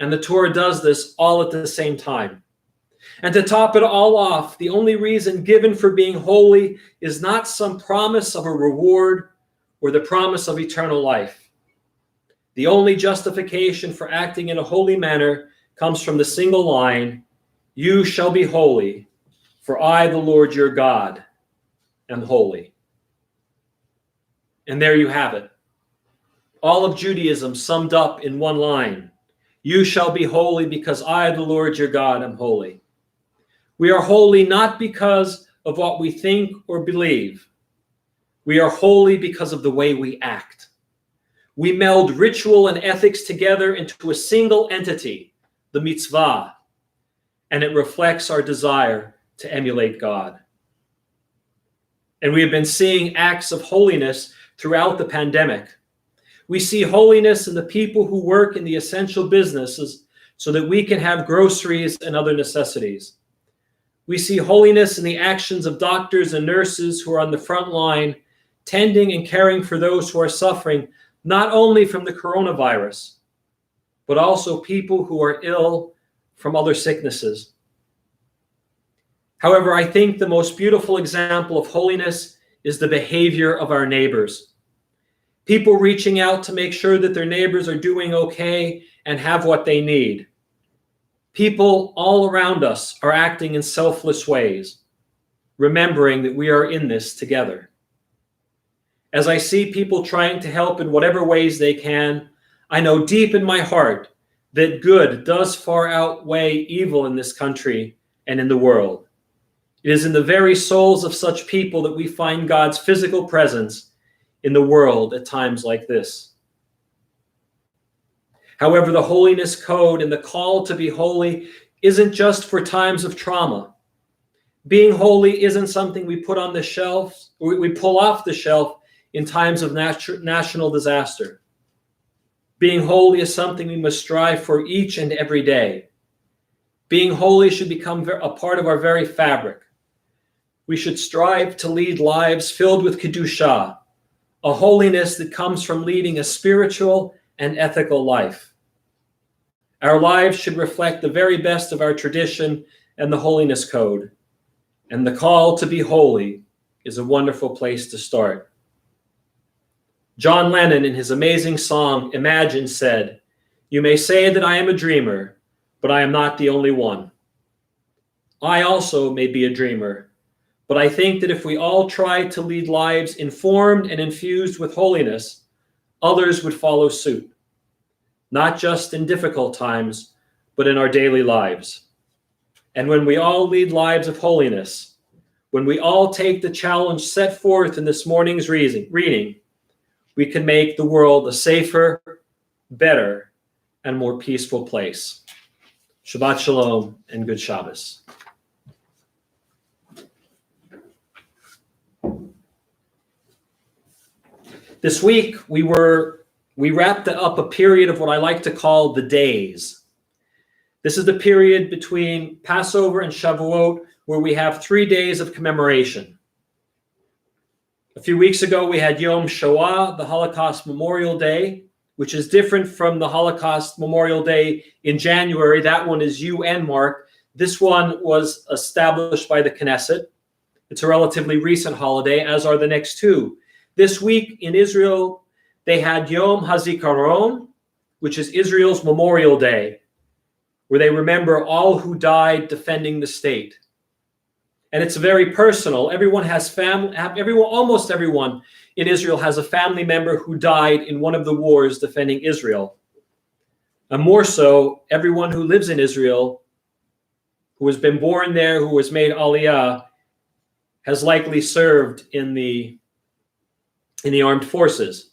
And the Torah does this all at the same time. And to top it all off, the only reason given for being holy is not some promise of a reward or the promise of eternal life. The only justification for acting in a holy manner comes from the single line, "You shall be holy, for I, the Lord your God, am holy." And there you have it. All of Judaism summed up in one line. You shall be holy because I, the Lord your God, am holy. We are holy not because of what we think or believe. We are holy because of the way we act. We meld ritual and ethics together into a single entity, the mitzvah, and it reflects our desire to emulate God. And we have been seeing acts of holiness throughout the pandemic. We see holiness in the people who work in the essential businesses so that we can have groceries and other necessities. We see holiness in the actions of doctors and nurses who are on the front line, tending and caring for those who are suffering, not only from the coronavirus, but also people who are ill from other sicknesses. However, I think the most beautiful example of holiness is the behavior of our neighbors. People reaching out to make sure that their neighbors are doing okay and have what they need. People all around us are acting in selfless ways, remembering that we are in this together. As I see people trying to help in whatever ways they can, I know deep in my heart that good does far outweigh evil in this country and in the world. It is in the very souls of such people that we find God's physical presence in the world at times like this. However, the Holiness Code and the call to be holy isn't just for times of trauma. Being holy isn't something we put on the shelf, or we pull off the shelf in times of national disaster. Being holy is something we must strive for each and every day. Being holy should become a part of our very fabric. We should strive to lead lives filled with Kedusha, a holiness that comes from leading a spiritual and ethical life. Our lives should reflect the very best of our tradition and the Holiness Code. And the call to be holy is a wonderful place to start. John Lennon, in his amazing song, Imagine, said, "You may say that I am a dreamer, but I am not the only one. I also may be a dreamer, but I think that if we all tried to lead lives informed and infused with holiness, others would follow suit, not just in difficult times, but in our daily lives. And when we all lead lives of holiness, when we all take the challenge set forth in this morning's reading, we can make the world a safer, better, and more peaceful place." Shabbat Shalom and good Shabbos. This week, we wrapped up a period of what I like to call the days. This is the period between Passover and Shavuot, where we have 3 days of commemoration. A few weeks ago, we had Yom Shoah, the Holocaust Memorial Day, which is different from the Holocaust Memorial Day in January. That one is UN marked. This one was established by the Knesset. It's a relatively recent holiday, as are the next two. This week in Israel, they had Yom HaZikaron, which is Israel's Memorial Day, where they remember all who died defending the state. And it's very personal. Everyone has almost everyone in Israel has a family member who died in one of the wars defending Israel. And more so, everyone who lives in Israel, who has been born there, who has made Aliyah, has likely served in the armed forces.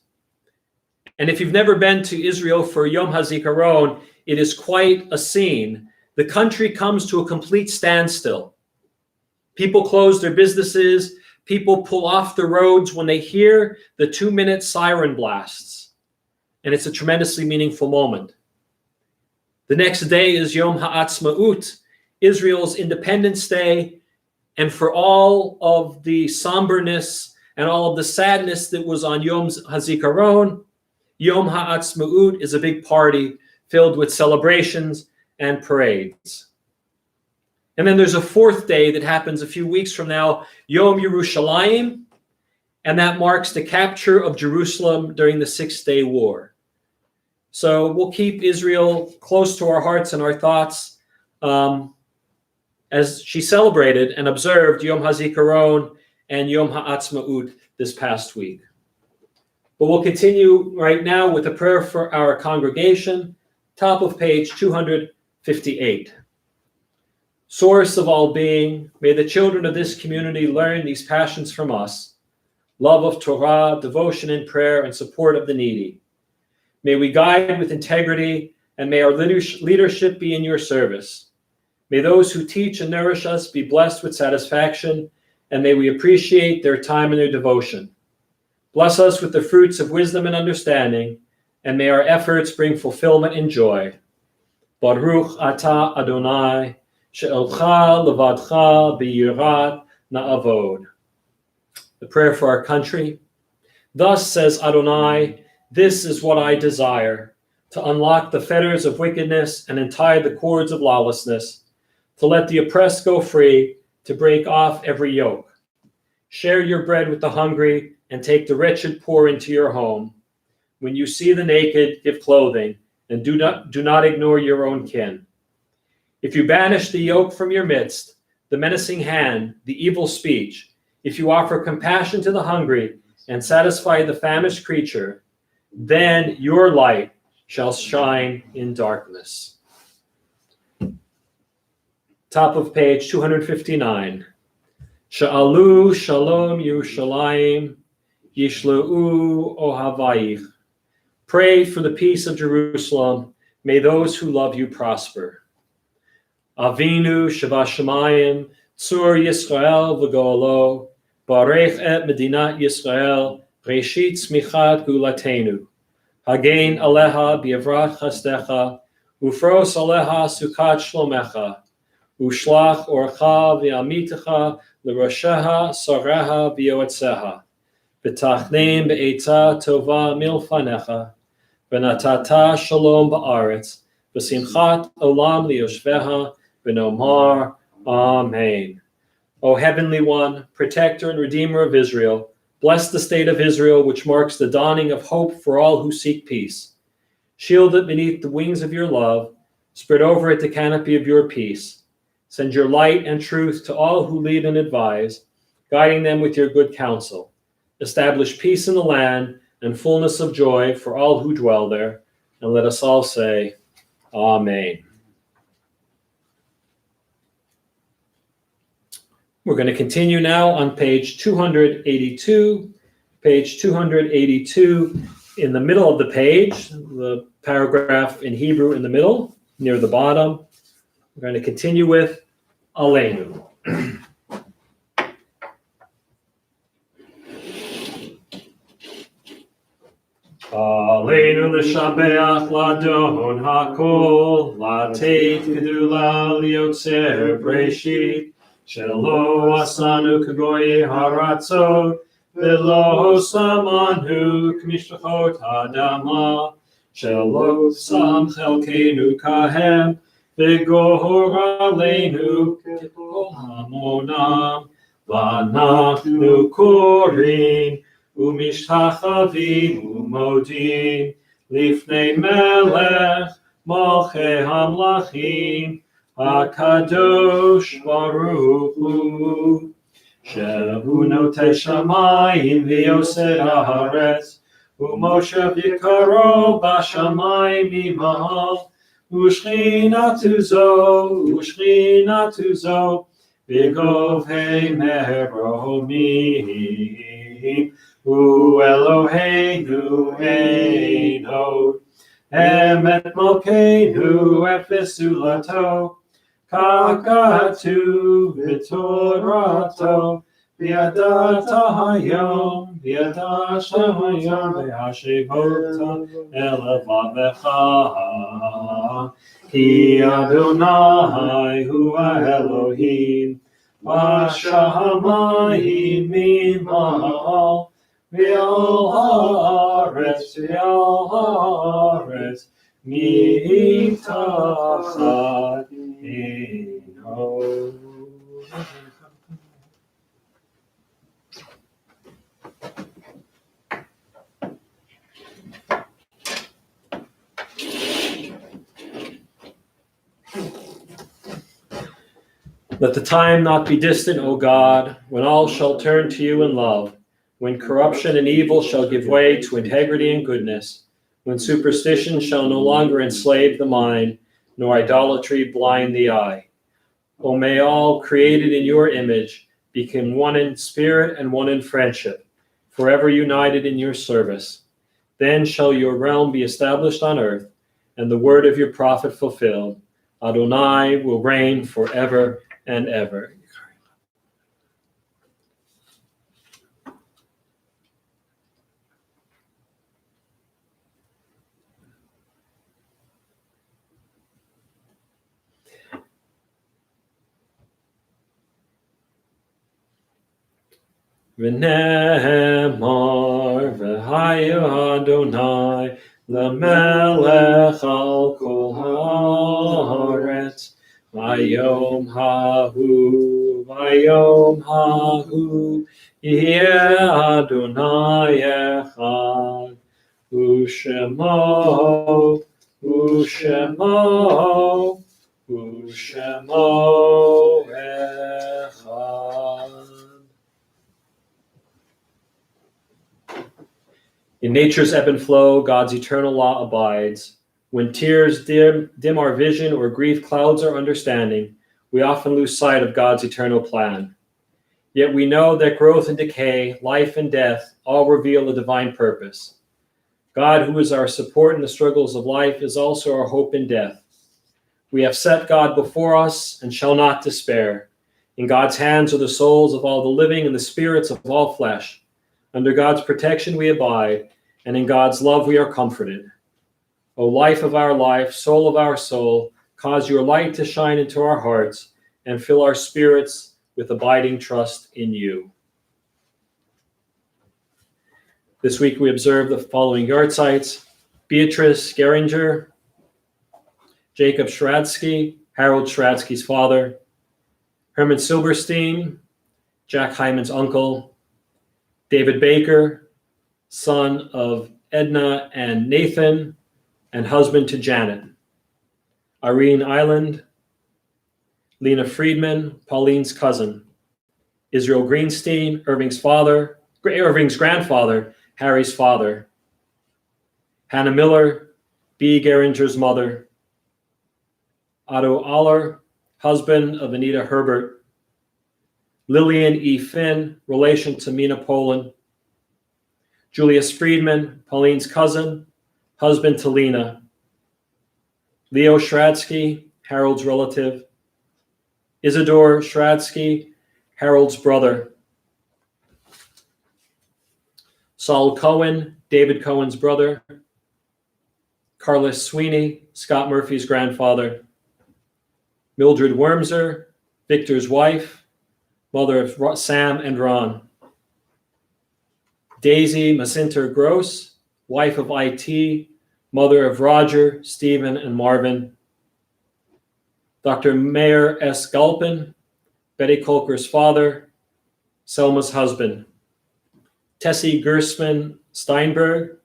And if you've never been to Israel for Yom HaZikaron, it is quite a scene. The country comes to a complete standstill. People close their businesses. People pull off the roads when they hear the 2-minute siren blasts. And it's a tremendously meaningful moment. The next day is Yom Ha'atzmaut, Israel's Independence Day. And for all of the somberness and all of the sadness that was on Yom HaZikaron, Yom Ha'atzmaut is a big party filled with celebrations and parades. And then there's a fourth day that happens a few weeks from now, Yom Yerushalayim, and that marks the capture of Jerusalem during the 6-day war. So we'll keep Israel close to our hearts and our thoughts as she celebrated and observed Yom HaZikaron and Yom Ha'atzmaut this past week. But we'll continue right now with a prayer for our congregation, top of page 258. Source of all being, may the children of this community learn these passions from us, love of Torah, devotion in prayer, and support of the needy. May we guide with integrity, and may our leadership be in your service. May those who teach and nourish us be blessed with satisfaction, and may we appreciate their time and their devotion. Bless us with the fruits of wisdom and understanding, and may our efforts bring fulfillment and joy. Baruch atah Adonai, she'elcha levadcha biyirat na'avod. The prayer for our country. Thus says Adonai, this is what I desire, to unlock the fetters of wickedness and untie the cords of lawlessness, to let the oppressed go free, to break off every yoke. Share your bread with the hungry and take the wretched poor into your home. When you see the naked, give clothing, and do not ignore your own kin. If you banish the yoke from your midst, the menacing hand, the evil speech, if you offer compassion to the hungry and satisfy the famished creature, then your light shall shine in darkness. Top of page 259. Sha'alu shalom Yerushalayim, yishleu ohavayich. Pray for the peace of Jerusalem. May those who love you prosper. Avinu Shabashamayim, Tzur Yisrael v'Goalo, Barech et Medinat Yisrael, Reshit Smichat Gulatenu. Hagein Aleha Biavrat Chasdecha, Ufros Aleha Sukat Shlomecha, Ushlach Orcha V'Amitecha, L'Rosheha Soreha V'Yoetzeha, V'Tachneim Be'eta Tova Milfanecha, V'Natata Shalom Ba'aretz, V'Simchat Olam Liyoshveha, V'Nomar Amen. O Heavenly One, Protector and Redeemer of Israel, bless the state of Israel, which marks the dawning of hope for all who seek peace. Shield it beneath the wings of your love, spread over it the canopy of your peace. Send your light and truth to all who lead and advise, guiding them with your good counsel. Establish peace in the land and fullness of joy for all who dwell there. And let us all say, Amen. We're going to continue now on page 282. Page 282, in the middle of the page, the paragraph in Hebrew in the middle, near the bottom. We're going to continue with Aleinu. Aleinu l'shabeach ladon hakol, lateit gedula liotzer breshit, shelo asanu kagoye haratzot, v'lo samanu k'mishlachot hadama, shelo sam chelkenu kahem, v'gohor aleinu k'kol hamonam, v'anachnu korin, umishtachavim umodim, lifnei melech malchei hamlachim, HaKadosh Baruch Hu. Shehu notei shamayim v'yoser haaretz, u'moshe v'yikaro b'shamayim imahal, u'shchinatu zo, v'govhei meromim, u'Eloheinu eino, emet malkeinu efes ulato, kakatu v'torato, v'yadata hayom, v'yadasha hayom, v'hashevota elevavecha, ki Adonai hu Elohim, v'shamayim mimal, v'al haaretz, mitachat eno. Let the time not be distant, O God, when all shall turn to you in love, when corruption and evil shall give way to integrity and goodness, when superstition shall no longer enslave the mind, nor idolatry blind the eye. O may all created in your image become one in spirit and one in friendship, forever united in your service. Then shall your realm be established on earth, and the word of your prophet fulfilled. Adonai will reign forever and ever. V'nemar v'hayu Adonai l'melech al kol haaretz, v'yom hahu yeh Adonai echad, u'shemo echad. In nature's ebb and flow, God's eternal law abides. When tears dim our vision or grief clouds our understanding, we often lose sight of God's eternal plan. Yet we know that growth and decay, life and death, all reveal a divine purpose. God, who is our support in the struggles of life, is also our hope in death. We have set God before us and shall not despair. In God's hands are the souls of all the living and the spirits of all flesh. Under God's protection we abide, and in God's love we are comforted. O life of our life, soul of our soul, cause your light to shine into our hearts and fill our spirits with abiding trust in you. This week we observe the following yahrzeits: Beatrice Geringer, Jacob Shradsky, Harold Shradsky's father, Herman Silberstein, Jack Hyman's uncle, David Baker, son of Edna and Nathan, and husband to Janet, Irene Island, Lena Friedman, Pauline's cousin, Israel Greenstein, Irving's grandfather, Harry's father, Hannah Miller, B. Geringer's mother, Otto Aller, husband of Anita Herbert, Lillian E. Finn, relation to Mina Poland, Julius Friedman, Pauline's cousin, husband to Lena, Leo Shradsky, Harold's relative, Isidore Shradsky, Harold's brother, Saul Cohen, David Cohen's brother, Carlos Sweeney, Scott Murphy's grandfather, Mildred Wormser, Victor's wife, mother of Sam and Ron, Daisy Macinter Gross, wife of IT, mother of Roger, Stephen, and Marvin, Dr. Mayer S. Gulpin, Betty Kolker's father, Selma's husband, Tessie Gersman Steinberg,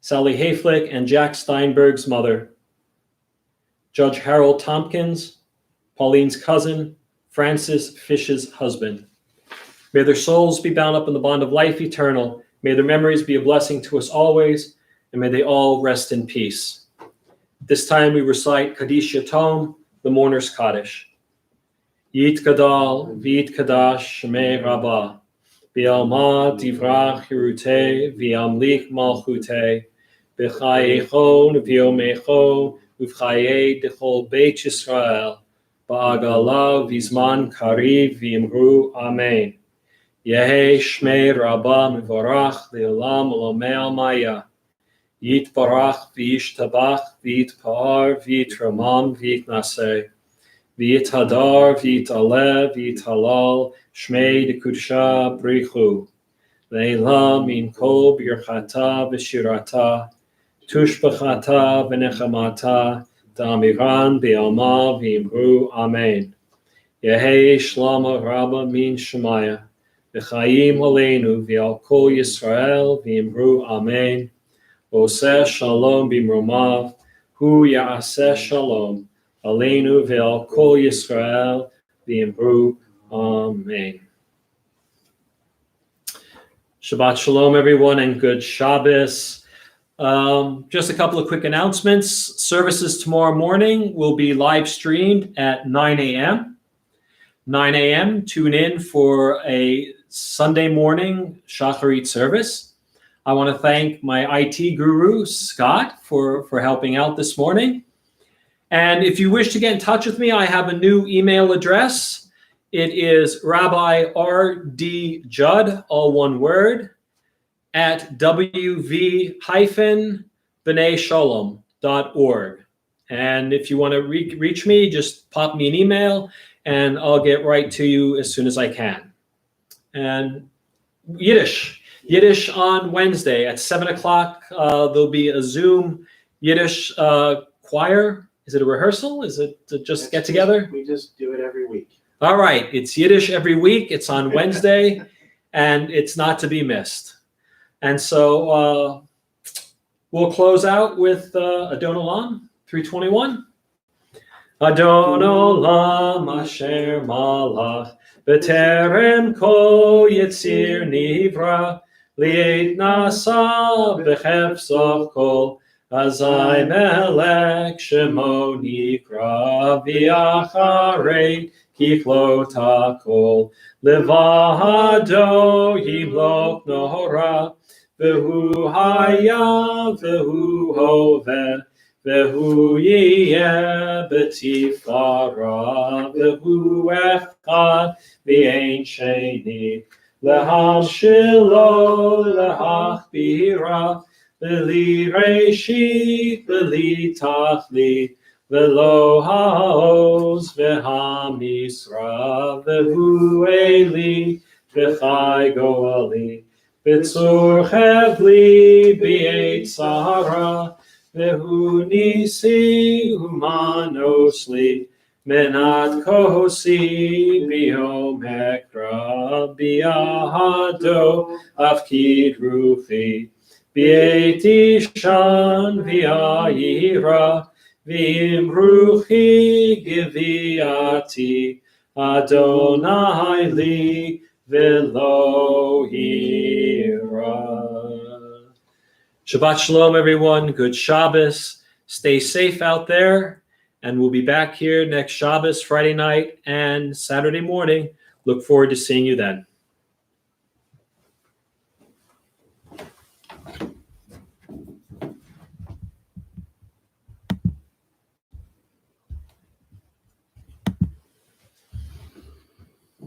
Sally Hayflick, and Jack Steinberg's mother, Judge Harold Tompkins, Pauline's cousin, Francis Fish's husband. May their souls be bound up in the bond of life eternal. May their memories be a blessing to us always, and may they all rest in peace. This time we recite Kaddish Yatom, the mourner's Kaddish. Yit Gadal, Vit Kadash, Shemei Rabbah. V'alma divrach hirute, v'amlik malchute, v'chayechon v'yomecho, v'chaye dechol Beit Yisrael, ba'agala v'zman kariv v'imru Amen. Yehi Shmei Rabbah mivorach le'olam olomei maya. Yitbarach v'yishtabach v'yitpa'ar v'yitramam v'yitnaseh. V'yithadar v'yitale v'yithalal Shmei Dekudusha Brichu Leila Min Kol Birchata V'Shirata Tushbachata V'Nechamata Da'amiran B'Alma V'Imru Amen. Yehi Shlama Rabba Min Shemaya V'Chaim Aleinu V'Al Kol Yisrael V'Imru Amen. Oseh Shalom B'Mromav Hu Ya'aseh Shalom Aleinu V'Al Kol Yisrael V'Imru Amen. Shabbat Shalom, everyone, and good Shabbos. Just a couple of quick announcements. Services tomorrow morning will be live streamed at 9 a.m. 9 a.m. Tune in for a Sunday morning Shacharit service. I want to thank my IT guru, Scott, for helping out this morning. And if you wish to get in touch with me, I have a new email address. It is Rabbi R.D. Judd, all one word, at wv-b'nai-shalom.org. And if you want to reach me, just pop me an email, and I'll get right to you as soon as I can. And Yiddish on Wednesday at 7 o'clock. There'll be a Zoom Yiddish choir. Is it a rehearsal? Is it to just get together? We just do it every week. All right. It's Yiddish every week. It's on Wednesday, and it's not to be missed. And so we'll close out with Adon Olam, 321. Adon Olam asher malach b'terem kol yitzir nivra li'ed nasa b'chefzach kol azai melech shemo nikra v'acharei kichlot hakol levado yimlok nohora Vehu haya, vehu hoveh, vehu yeh betifara, vehu echad, v'ein sheni. Lehamshilo, lehachbira, v'li reshit, v'li tachlit, v'lo ha'oz, v'hamisra, vehu eli, v'chai goali. B'tzur chevli b'yet sahara, vehu nisi humanosli, menat kosi b'yom hekra, b'yahado afkid rufi, b'yet ishan v'yayira, v'im ruchi giviati, Adonai li, V'lo hira. Shabbat shalom, everyone. Good Shabbos. Stay safe out there. And we'll be back here next Shabbos, Friday night, and Saturday morning. Look forward to seeing you then.